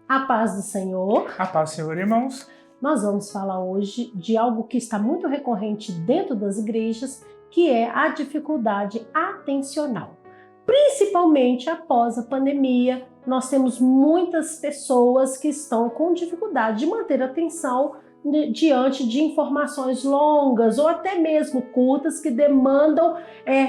A paz do Senhor. A paz do Senhor, irmãos. Nós vamos falar hoje de algo que está muito recorrente dentro das igrejas, que é a dificuldade atencional. Principalmente após a pandemia, nós temos muitas pessoas que estão com dificuldade de manter a atenção diante de informações longas ou até mesmo curtas que demandam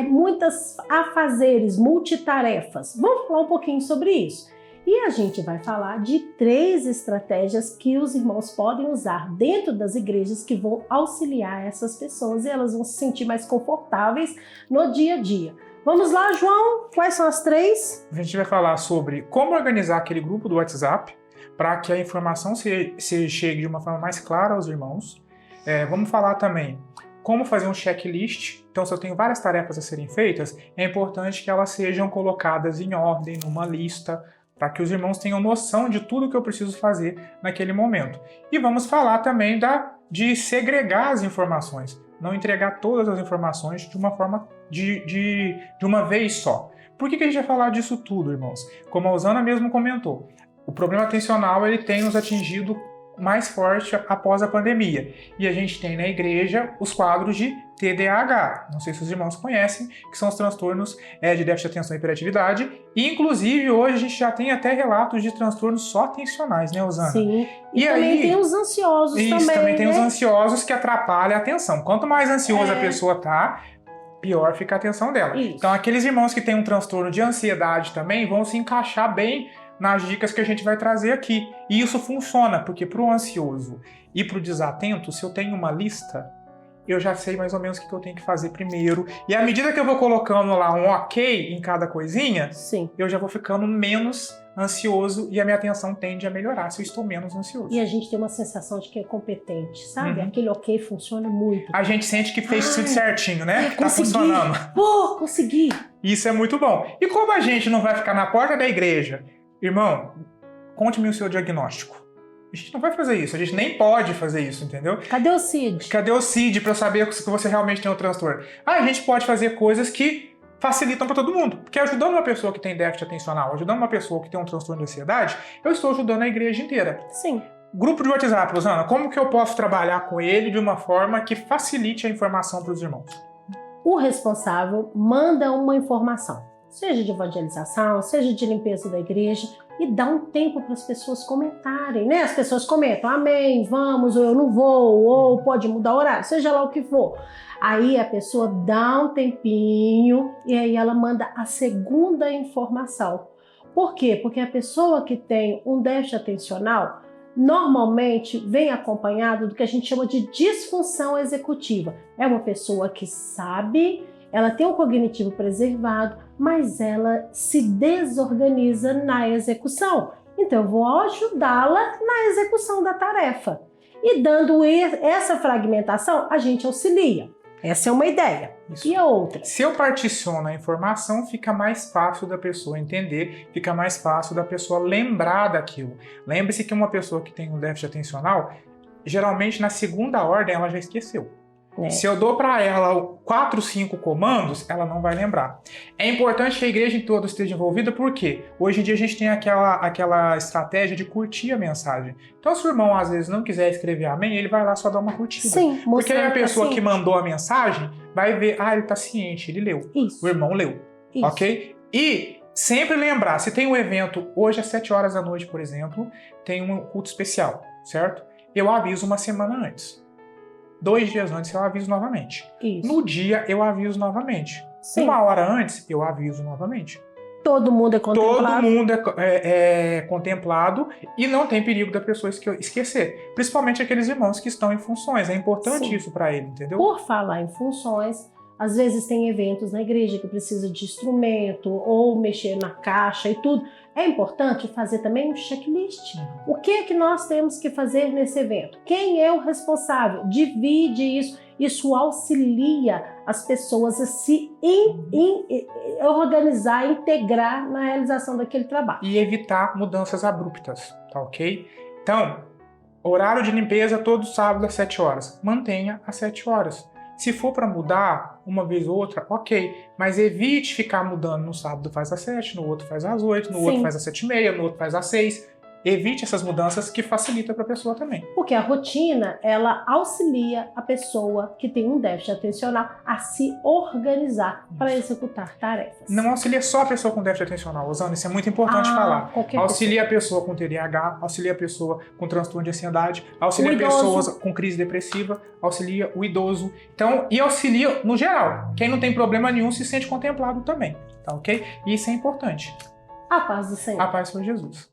muitas afazeres, multitarefas. Vamos falar um pouquinho sobre isso. E a gente vai falar de 3 estratégias que os irmãos podem usar dentro das igrejas que vão auxiliar essas pessoas e elas vão se sentir mais confortáveis no dia a dia. Vamos lá, João? Quais são as 3? A gente vai falar sobre como organizar aquele grupo do WhatsApp para que a informação se chegue de uma forma mais clara aos irmãos. Vamos falar também como fazer um checklist. Então, se eu tenho várias tarefas a serem feitas, é importante que elas sejam colocadas em ordem, numa lista, para que os irmãos tenham noção de tudo que eu preciso fazer naquele momento. E vamos falar também de segregar as informações, não entregar todas as informações de uma forma de uma vez só. Por que a gente vai falar disso tudo, irmãos? Como a Osana mesmo comentou, o problema atencional ele tem nos atingido mais forte após a pandemia. E a gente tem na igreja os quadros de TDAH. Não sei se os irmãos conhecem, que são os transtornos de déficit de atenção e hiperatividade. E, inclusive, hoje a gente já tem até relatos de transtornos só atencionais, né, Osana? Sim. E também tem os ansiosos também tem os ansiosos que atrapalham a atenção. Quanto mais ansiosa a pessoa tá, pior fica a atenção dela. Isso. Então, aqueles irmãos que têm um transtorno de ansiedade também vão se encaixar bem nas dicas que a gente vai trazer aqui. E isso funciona, porque para o ansioso e para o desatento, se eu tenho uma lista, eu já sei mais ou menos o que eu tenho que fazer primeiro. E à medida que eu vou colocando lá um ok em cada coisinha, sim, eu já vou ficando menos ansioso e a minha atenção tende a melhorar se eu estou menos ansioso. E a gente tem uma sensação de que é competente, sabe? Aquele ok funciona muito. A gente sente que fez tudo certinho, né? Tá consegui. Funcionando. Consegui! Isso é muito bom. E como a gente não vai ficar na porta da igreja, irmão, conte-me o seu diagnóstico. A gente não vai fazer isso, a gente nem pode fazer isso, entendeu? Cadê o CID? Cadê o CID para eu saber se você realmente tem um transtorno? A gente pode fazer coisas que facilitam para todo mundo. Porque ajudando uma pessoa que tem déficit atencional, ajudando uma pessoa que tem um transtorno de ansiedade, eu estou ajudando a igreja inteira. Sim. Grupo de WhatsApp, Rosana, como que eu posso trabalhar com ele de uma forma que facilite a informação para os irmãos? O responsável manda uma informação, seja de evangelização, seja de limpeza da igreja, e dá um tempo para as pessoas comentarem, né? As pessoas comentam, amém, vamos, ou eu não vou, ou pode mudar o horário, seja lá o que for. Aí a pessoa dá um tempinho e aí ela manda a segunda informação. Por quê? Porque a pessoa que tem um déficit atencional normalmente vem acompanhado do que a gente chama de disfunção executiva. É uma pessoa que sabe, ela tem um cognitivo preservado, mas ela se desorganiza na execução. Então eu vou ajudá-la na execução da tarefa. E dando essa fragmentação, a gente auxilia. Essa é uma ideia. Isso. E a outra? Se eu particiono a informação, fica mais fácil da pessoa entender, fica mais fácil da pessoa lembrar daquilo. Lembre-se que uma pessoa que tem um déficit atencional, geralmente na segunda ordem ela já esqueceu. Se eu dou para ela 4, 5 comandos, ela não vai lembrar. É importante que a igreja toda esteja envolvida, porque hoje em dia a gente tem aquela estratégia de curtir a mensagem. Então, se o irmão às vezes não quiser escrever amém, ele vai lá só dar uma curtida. Sim, porque aí a pessoa que mandou a mensagem vai ver, ele tá ciente, ele leu. Isso. O irmão leu. Isso. Ok? E sempre lembrar, se tem um evento hoje às 7 horas da noite, por exemplo, tem um culto especial, certo? Eu aviso uma semana antes. 2 dias antes eu aviso novamente. Isso. No dia eu aviso novamente. Sim. 1 hora antes eu aviso novamente. Todo mundo é contemplado. Todo mundo é contemplado e não tem perigo da pessoa esquecer. Principalmente aqueles irmãos que estão em funções. É importante Sim. isso para ele, entendeu? Por falar em funções, às vezes tem eventos na igreja que precisa de instrumento ou mexer na caixa e tudo. É importante fazer também um checklist. O que é que nós temos que fazer nesse evento? Quem é o responsável? Divide isso. Isso auxilia as pessoas a se organizar, integrar na realização daquele trabalho. E evitar mudanças abruptas, tá ok? Então, horário de limpeza todo sábado às 7 horas. Mantenha às 7 horas. Se for para mudar uma vez ou outra, ok. Mas evite ficar mudando. No sábado faz às 7, no outro faz às 8, no Sim. outro faz às 7h30, no outro faz às 6. Evite essas mudanças que facilita para a pessoa também. Porque a rotina, ela auxilia a pessoa que tem um déficit atencional a se organizar para executar tarefas. Não auxilia só a pessoa com déficit atencional, Rosana, isso é muito importante falar. Auxilia a pessoa com TDAH, auxilia a pessoa com transtorno de ansiedade, auxilia pessoas com crise depressiva, auxilia o idoso. Então, e auxilia no geral. Quem não tem problema nenhum se sente contemplado também, tá ok? E isso é importante. A paz do Senhor. A paz por Jesus.